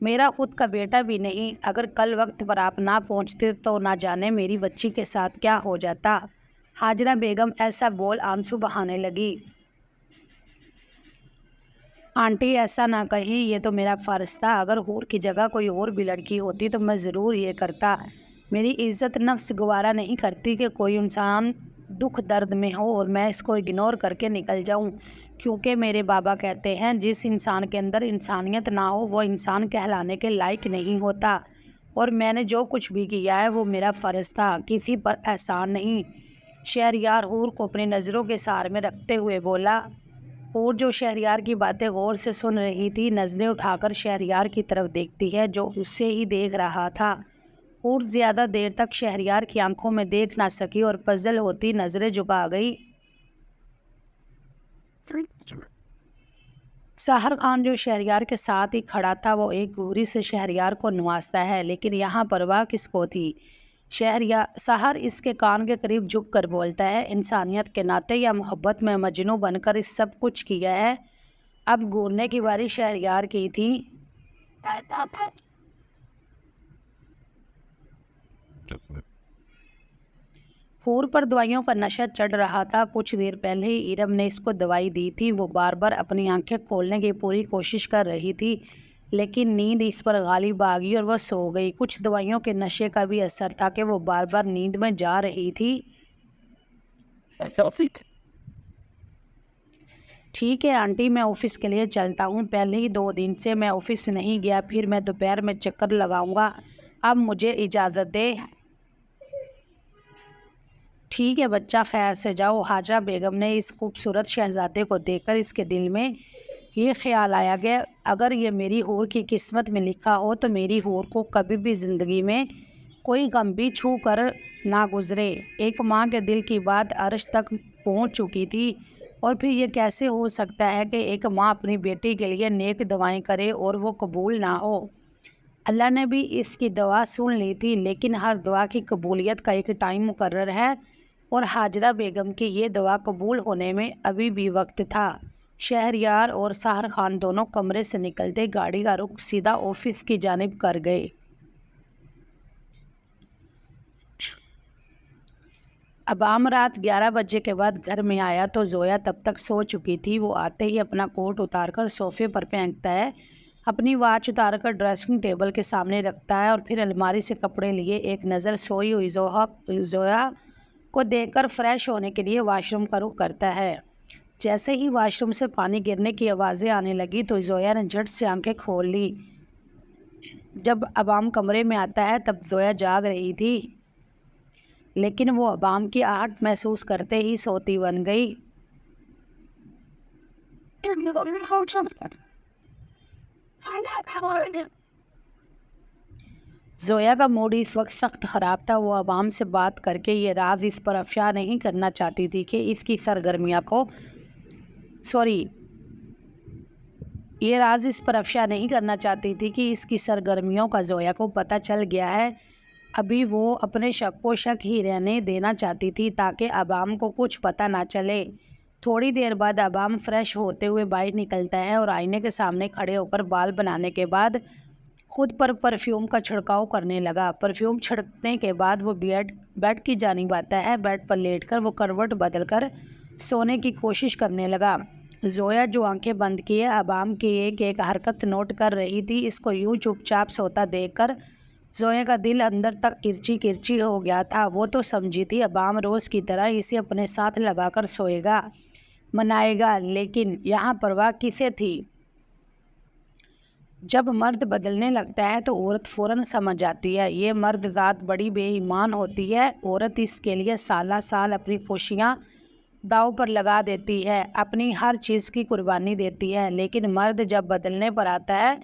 میرا خود کا بیٹا بھی نہیں، اگر کل وقت پر آپ نہ پہنچتے تو نہ جانے میری بچی کے ساتھ کیا ہو جاتا۔ حاجرہ بیگم ایسا بول آنسو بہانے لگی۔ آنٹی ایسا نہ کہیں، یہ تو میرا فرض تھا، اگر حور کی جگہ کوئی اور بھی لڑکی ہوتی تو میں ضرور یہ کرتا۔ میری عزت نفس گوارا نہیں کرتی کہ کوئی انسان دکھ درد میں ہو اور میں اس کو اگنور کر کے نکل جاؤں، کیونکہ میرے بابا کہتے ہیں جس انسان کے اندر انسانیت نہ ہو وہ انسان کہلانے کے لائق نہیں ہوتا، اور میں نے جو کچھ بھی کیا ہے وہ میرا فرض تھا، کسی پر احسان نہیں۔ شہریار حور کو اپنی نظروں کے سہارے میں رکھتے ہوئے بولا۔ حور جو شہریار کی باتیں غور سے سن رہی تھی، نظریں اٹھا کر شہریار کی طرف دیکھتی ہے جو اسے ہی دیکھ رہا تھا۔ حور زیادہ دیر تک شہریار کی آنکھوں میں دیکھ نہ سکی اور پزل ہوتی نظریں جھکا گئی۔ سحر خان جو شہریار کے ساتھ ہی کھڑا تھا وہ ایک گھوری سے شہریار کو نوازتا ہے، لیکن یہاں پرواہ کس کو تھی؟ سحر اس کے کان کے قریب جھک کر بولتا ہے، انسانیت کے ناطے یا محبت میں مجنوں بن کر اس سب کچھ کیا ہے۔ اب گھورنے کی باری شہریار کی تھی۔ حور پر دوائیوں کا نشہ چڑھ رہا تھا، کچھ دیر پہلے ہی ارم نے اس کو دوائی دی تھی، وہ بار بار اپنی آنکھیں کھولنے کی پوری کوشش کر رہی تھی، لیکن نیند اس پر غالب آ گئی اور وہ سو گئی۔ کچھ دوائیوں کے نشے کا بھی اثر تھا کہ وہ بار بار نیند میں جا رہی تھی۔ ٹھیک ہے آنٹی، میں آفس کے لیے چلتا ہوں، پہلے ہی 2 دن سے میں آفس نہیں گیا، پھر میں دوپہر میں چکر لگاؤں گا، اب مجھے اجازت دے۔ ٹھیک ہے بچہ، خیر سے جاؤ۔ حاجرہ بیگم نے اس خوبصورت شہزادے کو دیکھ کر اس کے دل میں یہ خیال آیا کہ اگر یہ میری حور کی قسمت میں لکھا ہو تو میری حور کو کبھی بھی زندگی میں کوئی غم بھی چھو کر نہ گزرے۔ ایک ماں کے دل کی بات عرش تک پہنچ چکی تھی، اور پھر یہ کیسے ہو سکتا ہے کہ ایک ماں اپنی بیٹی کے لیے نیک دعائیں کرے اور وہ قبول نہ ہو؟ اللہ نے بھی اس کی دعا سن لی تھی، لیکن ہر دعا کی قبولیت کا ایک ٹائم مقرر ہے، اور حاجرہ بیگم کی یہ دعا قبول ہونے میں ابھی بھی وقت تھا۔ شہریار اور سحر خان دونوں کمرے سے نکلتے گاڑی کا رخ سیدھا آفس کی جانب کر گئے۔ ابام رات 11 بجے کے بعد گھر میں آیا تو زویا تب تک سو چکی تھی۔ وہ آتے ہی اپنا کوٹ اتار کر صوفے پر پھینکتا ہے، اپنی واچ اتار کر ڈریسنگ ٹیبل کے سامنے رکھتا ہے اور پھر الماری سے کپڑے لیے ایک نظر سوئی ہوئی زویا کو دیکھ کر فریش ہونے کے لیے واش روم کا رخ کرتا ہے۔ جیسے ہی واش روم سے پانی گرنے کی آوازیں آنے لگی تو زویا نے جھٹ سے آنکھیں کھول لی۔ جب ابام کمرے میں آتا ہے تب زویا جاگ رہی تھی، لیکن وہ ابام کی آہٹ محسوس کرتے ہی سوتی بن گئی۔ زویا کا موڈ اس وقت سخت خراب تھا۔ وہ ابام سے بات کر کے یہ راز اس پر افشا نہیں کرنا چاہتی تھی کہ اس کی سرگرمیوں کا زویا کو پتہ چل گیا ہے۔ ابھی وہ اپنے شک کو شک ہی رہنے دینا چاہتی تھی تاکہ ابام کو کچھ پتہ نہ چلے۔ تھوڑی دیر بعد ابام فریش ہوتے ہوئے باہر نکلتا ہے اور آئینے کے سامنے کھڑے ہو کر بال بنانے کے بعد خود پر پرفیوم کا چھڑکاؤ کرنے لگا۔ پرفیوم چھڑکنے کے بعد وہ بیڈ کی جانب آتا ہے، بیڈ پر لیٹ کر وہ کروٹ بدل کر سونے کی کوشش کرنے لگا۔ زویا جو آنکھیں بند کیے ابام کی ایک ایک حرکت نوٹ کر رہی تھی، اس کو یوں چپ چاپ سوتا دیکھ کر زویا کا دل اندر تک کرچی کرچی ہو گیا تھا۔ وہ تو سمجھی تھی ابام روز کی طرح اسے اپنے ساتھ لگا کر سوئے گا، منائے گا، لیکن یہاں پرواہ کسے تھی؟ جب مرد بدلنے لگتا ہے تو عورت فوراً سمجھ جاتی ہے۔ یہ مرد ذات بڑی بے ایمان ہوتی ہے۔ عورت اس کے لیے سالہ سال اپنی خوشیاں داؤ پر لگا دیتی ہے، اپنی ہر چیز کی قربانی دیتی ہے، لیکن مرد جب بدلنے پر آتا ہے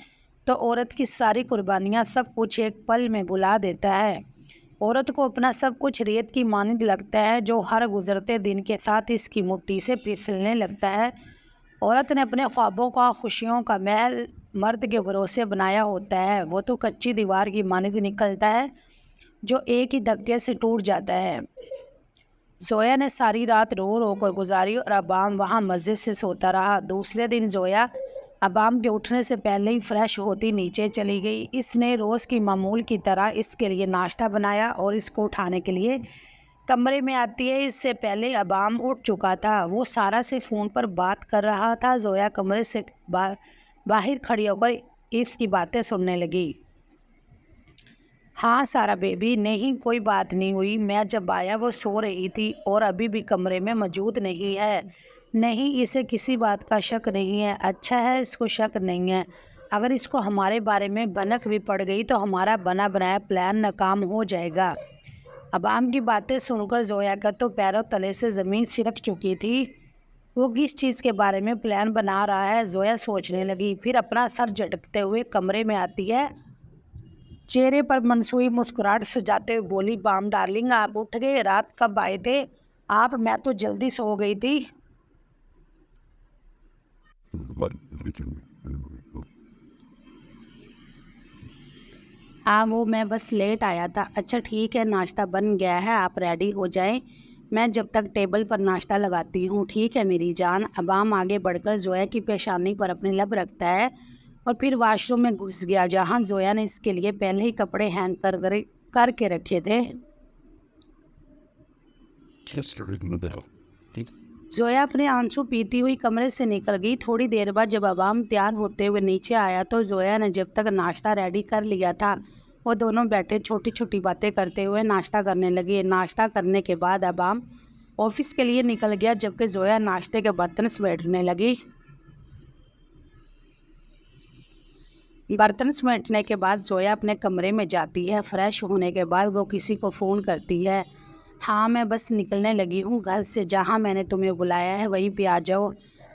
تو عورت کی ساری قربانیاں سب کچھ ایک پل میں بھلا دیتا ہے۔ عورت کو اپنا سب کچھ ریت کی مانند لگتا ہے جو ہر گزرتے دن کے ساتھ اس کی مٹھی سے پھسلنے لگتا ہے۔ عورت نے اپنے خوابوں کا، خوشیوں کا محل مرد کے بھروسے بنایا ہوتا ہے، وہ تو کچی دیوار کی مانند نکلتا ہے جو ایک ہی دھکے سے ٹوٹ جاتا ہے۔ زویا نے ساری رات رو رو کر گزاری اور ابام وہاں مزے سے سوتا رہا۔ دوسرے دن زویا ابام کے اٹھنے سے پہلے ہی فریش ہوتی نیچے چلی گئی۔ اس نے روز کی معمول کی طرح اس کے لیے ناشتہ بنایا اور اس کو اٹھانے کے لیے کمرے میں آتی ہے۔ اس سے پہلے ابام اٹھ چکا تھا، وہ سارا سے فون پر بات کر رہا تھا۔ زویا کمرے سے باہر کھڑی ہو کر اس کی باتیں سننے لگی۔ ہاں سارا بیبی، نہیں کوئی بات نہیں ہوئی، میں جب آیا وہ سو رہی تھی اور ابھی بھی کمرے میں موجود نہیں ہے۔ نہیں، اسے کسی بات کا شک نہیں ہے۔ اچھا ہے، اس کو شک نہیں ہے۔ اگر اس کو ہمارے بارے میں بھنک بھی پڑ گئی تو ہمارا بنا بنایا پلان ناکام ہو جائے گا۔ ابام کی باتیں سن کر زویا کا تو پیروں تلے سے زمین سرک چکی تھی۔ وہ کس چیز کے بارے میں پلان بنا رہا ہے، زویا سوچنے لگی۔ پھر اپنا سر جھٹکتے ہوئے کمرے میں آتی ہے، چہرے پر منسوئی مسکراہٹ سجاتے ہوئے بولی، بام ڈارلنگ، آپ اٹھ گئے؟ رات کب آئے تھے آپ؟ میں تو جلدی سو گئی تھی۔ ہاں وہ میں بس لیٹ آیا تھا۔ اچھا ٹھیک ہے، ناشتہ بن گیا ہے، آپ ریڈی ہو جائیں، میں جب تک ٹیبل پر ناشتہ لگاتی ہوں۔ ٹھیک ہے میری جان۔ ابام آگے بڑھ کر زویا کی پیشانی پر اپنی لب رکھتا ہے اور پھر واش روم میں گھس گیا، جہاں زویا نے اس کے لیے پہلے ہی کپڑے ہینگ کر کے رکھے تھے۔ زویا اپنے آنسو پیتی ہوئی کمرے سے نکل گئی۔ تھوڑی دیر بعد جب ابام تیار ہوتے ہوئے نیچے آیا تو زویا نے جب تک ناشتہ ریڈی کر لیا تھا، وہ دونوں بیٹھے چھوٹی چھوٹی باتیں کرتے ہوئے ناشتہ کرنے لگے۔ ناشتہ کرنے کے بعد ابام آفس کے لیے نکل گیا، جبکہ زویا ناشتے کے برتن سمیٹنے لگی۔ برتن سمیٹنے کے بعد زویا اپنے کمرے میں جاتی ہے۔ فریش ہونے کے بعد وہ کسی کو فون کرتی ہے۔ ہاں میں بس نکلنے لگی ہوں گھر سے، جہاں میں نے تمہیں بلایا ہے وہیں پہ آ جاؤ۔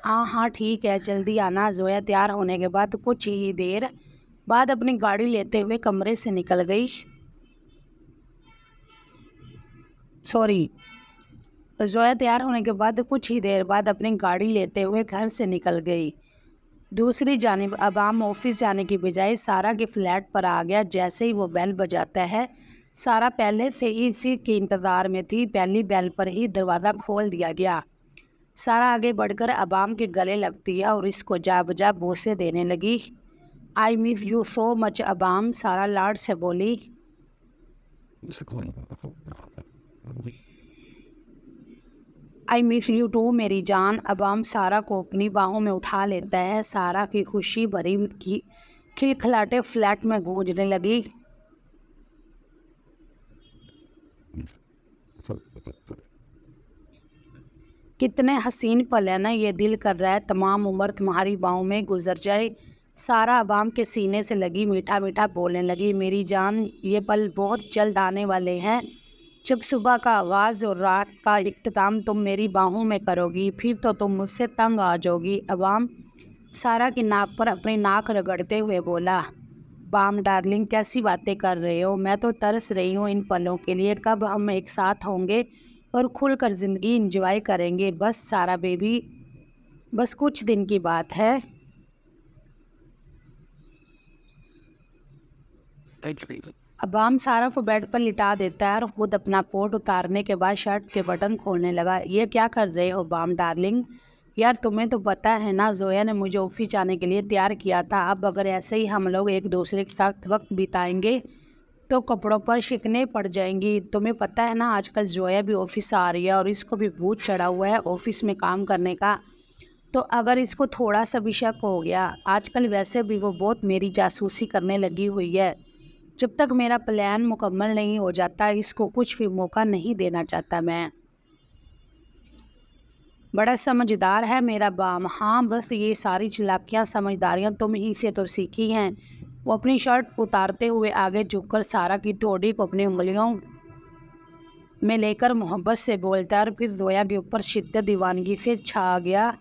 ہاں ٹھیک ہے، جلدی آنا۔ زویا تیار ہونے کے بعد کچھ ہی دیر بعد اپنی گاڑی لیتے ہوئے کمرے سے نکل گئی۔ زویا تیار ہونے کے بعد کچھ ہی دیر بعد اپنی گاڑی لیتے ہوئے گھر سے نکل گئی۔ دوسری جانب ابام آفس جانے کی بجائے سارا کے فلیٹ پر آ گیا۔ جیسے ہی وہ بیل بجاتا ہے، سارا پہلے سے ہی اسی کے انتظار میں تھی۔ پہلی بیل پر ہی دروازہ کھول دیا گیا۔ سارا آگے بڑھ کر ابام کے گلے لگتی ہے اور اس کو جا بجا بوسے دینے لگی۔ آئی مس یو سو مچ ابام، سارا لاڈ سے بولی۔ آئی مس یو ٹو میری جان۔ ابام سارا کو اپنی باہوں میں اٹھا لیتا ہے۔ سارا کی خوشی بھری کھلکھلاہٹیں فلیٹ میں گونجنے لگی۔ کتنے حسین پل ہے نا، یہ دل کر رہا ہے تمام عمر تمہاری باہوں میں گزر جائے۔ سارا ابام کے سینے سے لگی میٹھا میٹھا بولنے لگی، میری جان یہ پل بہت جلد آنے والے ہیں، جب صبح کا آغاز اور رات کا اختتام تم میری باہوں میں کرو گی، پھر تو تم مجھ سے تنگ آ جاؤ گی۔ ابام سارا کی ناک پر اپنی ناک رگڑتے ہوئے بولا، بام ڈارلنگ کیسی باتیں کر رہے ہو، میں تو ترس رہی ہوں ان پلوں کے لیے، کب ہم ایک ساتھ ہوں گے اور کھل کر زندگی انجوائے کریں گے۔ بس سارا بیبی، بس کچھ دن کی بات ہے۔ ابام سارا کو بیڈ پر لٹا دیتا ہے اور خود اپنا کوٹ اتارنے کے بعد شرٹ کے بٹن کھولنے لگا۔ یہ کیا کر رہے ہو بام ڈارلنگ؟ یار تمہیں تو پتہ ہے نا، زویا نے مجھے آفس جانے کے لیے تیار کیا تھا، اب اگر ایسے ہی ہم لوگ ایک دوسرے کے ساتھ وقت بتائیں گے تو کپڑوں پر شکنیں پڑ جائیں گی۔ تمہیں پتہ ہے نا آج کل زویا بھی آفس آ رہی ہے اور اس کو بھی بھوت چڑھا ہوا ہے آفس میں کام کرنے کا، تو اگر اس کو تھوڑا سا بھی شک ہو گیا، آج کل ویسے بھی وہ بہت میری جاسوسی کرنے لگی ہوئی ہے، جب تک میرا پلان مکمل نہیں ہو جاتا اس کو کچھ بھی موقع نہیں دینا چاہتا میں۔ بڑا سمجھدار ہے میرا بام۔ ہاں بس یہ ساری چلاکیاں سمجھداریاں تم ہی سے تو سیکھی ہیں۔ وہ اپنی شرٹ اتارتے ہوئے آگے جھک کر سارا کی ٹھوڑی کو اپنی انگلیوں میں لے کر محبت سے بولتا ہے اور پھر زویا کے اوپر شدت دیوانگی سے چھا گیا۔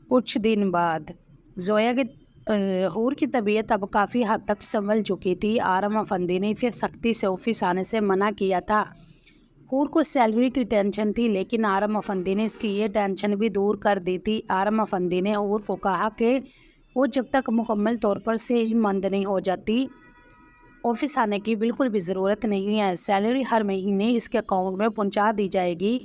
کچھ دن بعد زویا کے حور کی طبیعت اب کافی حد تک سنبھل چکی تھی۔ آرم افندی نے اسے سختی سے آفس آنے سے منع کیا تھا۔ حور کو سیلری کی ٹینشن تھی، لیکن آرم افندی نے اس کی یہ ٹینشن بھی دور کر دی تھی۔ آرم افندی نے حور کو کہا کہ وہ جب تک مکمل طور پر صحت مند نہیں ہو جاتی آفس آنے کی بالکل بھی ضرورت نہیں ہے. سیلری ہر مہینے اس کے اکاؤنٹ میں پہنچا دی جائے گی.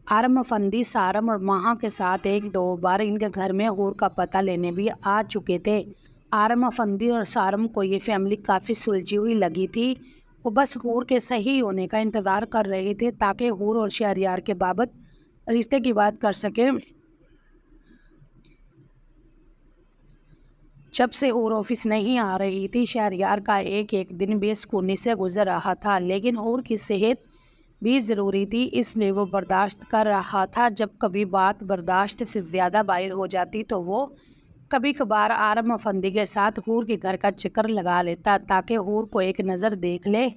آرم افندی سارم اور ماہا کے ساتھ ایک دو بار ان کے گھر میں حور کا پتہ لینے بھی آ چکے تھے. آرم افندی اور سارم کو یہ فیملی کافی سلجھی ہوئی لگی تھی. وہ بس حور کے صحیح ہونے کا انتظار کر رہے تھے تاکہ حور اور شہریار کے بابت رشتے کی بات کر سکیں. جب سے حور آفس نہیں آ رہی تھی شہریار کا ایک ایک دن بے سکونی سے گزر رہا تھا. لیکن حور کی صحت بھی ضروری تھی اس لیے وہ برداشت کر رہا تھا. جب کبھی بات برداشت سے زیادہ باہر ہو جاتی تو وہ کبھی کبھار آرم افندی کے ساتھ حور کے گھر کا چکر لگا لیتا تاکہ حور کو ایک نظر دیکھ لے.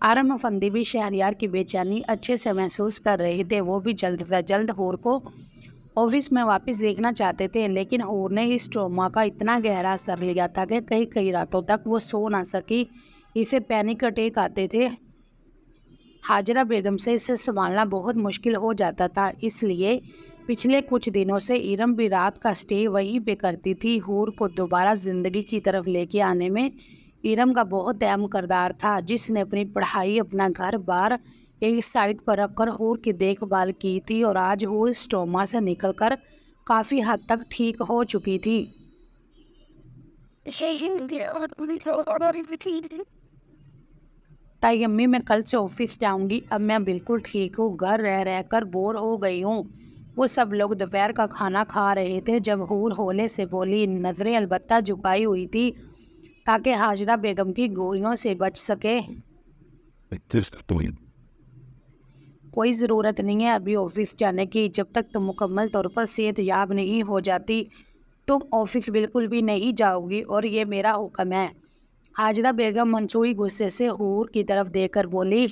آرم افندی بھی شہریار کی بے چینی اچھے سے محسوس کر رہے تھے. وہ بھی جلد سے جلد حور کو آفس میں واپس دیکھنا چاہتے تھے. لیکن حور نے اس ٹراما کا اتنا گہرا اثر لیا تھا کہ کئی راتوں تک وہ سو نہ سکی. اسے پینک اٹیک آتے تھے. حاجرہ بیگم سے اسے سنبھالنا بہت مشکل ہو جاتا تھا. اس لیے پچھلے کچھ دنوں سے ایرم بھی رات کا سٹے وہیں پہ کرتی تھی. حور کو دوبارہ زندگی کی طرف لے کے آنے میں ایرم کا بہت اہم کردار تھا جس نے اپنی پڑھائی اپنا گھر بار ایک سائٹ پر رکھ کر حور کی دیکھ بھال کی تھی. اور آج وہ اس ٹراما سے نکل کر کافی حد تک ٹھیک ہو چکی تھی. تائی امی میں کل سے آفس جاؤں گی. اب میں بالکل ٹھیک ہوں. گھر رہ کر بور ہو گئی ہوں. وہ سب لوگ دوپہر کا کھانا کھا رہے تھے جب حور ہولے سے بولی. نظریں البتہ جھکائی ہوئی تھی تاکہ حاجرہ بیگم کی گولیوں سے بچ سکے. کوئی ضرورت نہیں ہے ابھی آفس جانے کی. جب تک تم مکمل طور پر صحت یاب نہیں ہو جاتی تم آفس بالکل بھی نہیں جاؤ گی اور یہ میرا حکم ہے. حاجرہ بیگم منسوئی غصے سے حور کی طرف دیکھ کر بولی.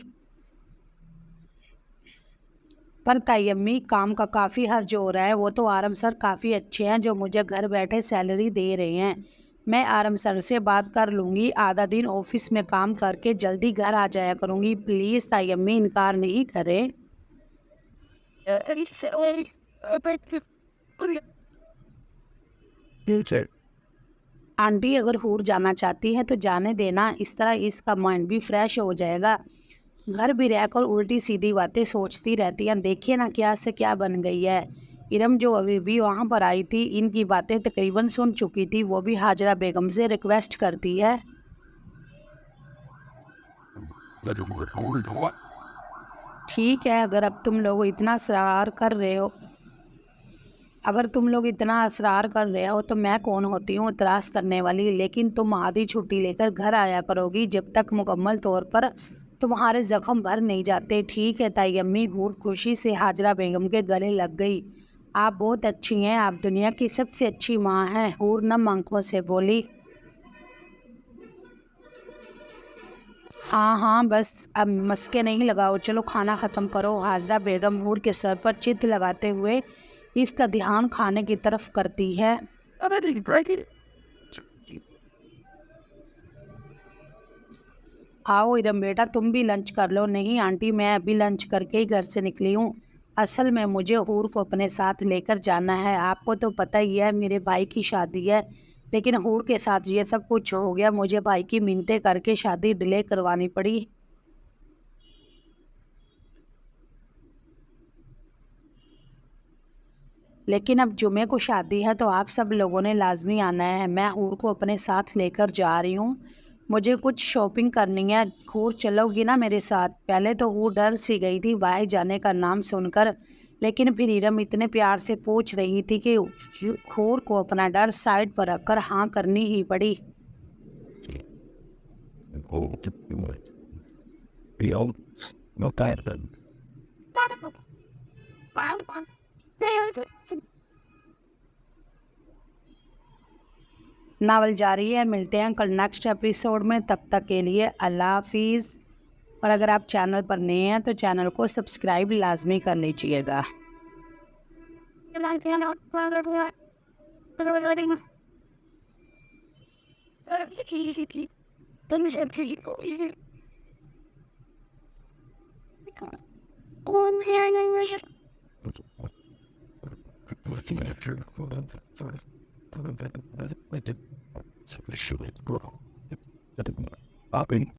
پر تائی امی کام کا کافی حرج ہو رہا ہے. وہ تو آرم سر کافی اچھے ہیں جو مجھے گھر بیٹھے سیلری دے رہے ہیں. میں آرم سر سے بات کر لوں گی. آدھا دن آفس میں کام کر کے جلدی گھر آ جایا کروں گی. پلیز تائی امی انکار نہیں کریں. آنٹی اگر حور جانا چاہتی ہے تو جانے دینا. اس طرح اس کا مائنڈ بھی فریش ہو جائے گا. گھر بھی رہ کر الٹی سیدھی باتیں سوچتی رہتی ہیں. دیکھیے نا کیا سے کیا بن گئی ہے. ایرم جو ابھی بھی وہاں پر آئی تھی ان کی باتیں تقریباً سن چکی تھی. وہ بھی حاجرہ بیگم سے ریکویسٹ کرتی ہے. ٹھیک ہے اگر تم لوگ اتنا اصرار کر رہے ہو تو میں کون ہوتی ہوں اعتراض کرنے والی. لیکن تم آدھی چھٹی لے کر گھر آیا کرو گی جب تک مکمل طور پر تمہارے زخم بھر نہیں جاتے. ٹھیک ہے تائی امی. حور خوشی سے حاجرہ بیگم کے گلے لگ گئی. آپ بہت اچھی ہیں. آپ دنیا کی سب سے اچھی ماں ہیں. حور نم آنکھوں سے بولی. ہاں بس اب مسکے نہیں لگاؤ. چلو کھانا ختم کرو. حاجرہ بیگم حور کے سر پر چت لگاتے ہوئے اس کا دھیان کھانے کی طرف کرتی ہے. آؤ ایرم بیٹا تم بھی لنچ کر لو. نہیں آنٹی میں ابھی لنچ کر کے ہی گھر سے نکلی ہوں. اصل میں مجھے حور کو اپنے ساتھ لے کر جانا ہے. آپ کو تو پتہ ہی ہے میرے بھائی کی شادی ہے. لیکن حور کے ساتھ یہ سب کچھ ہو گیا. مجھے بھائی کی منتیں کر کے شادی ڈیلے کروانی پڑی. لیکن اب جمعے کو شادی ہے تو آپ سب لوگوں نے لازمی آنا ہے. میں حور کو اپنے ساتھ لے کر جا رہی ہوں. مجھے کچھ شاپنگ کرنی ہے. حور چلو گی نا میرے ساتھ. پہلے تو حور ڈر سی گئی تھی باہر جانے کا نام سن کر. لیکن پھر ایرم اتنے پیار سے پوچھ رہی تھی کہ حور کو اپنا ڈر سائڈ پر رکھ کر ہاں کرنی ہی پڑی. ناول جاری ہے. ملتے ہیں کل نیکسٹ ایپیسوڈ میں. تب تک کے لیے اللہ حافظ. اور اگر آپ چینل پر نئے ہیں تو چینل کو سبسکرائب لازمی کر لیجیے گا. آپ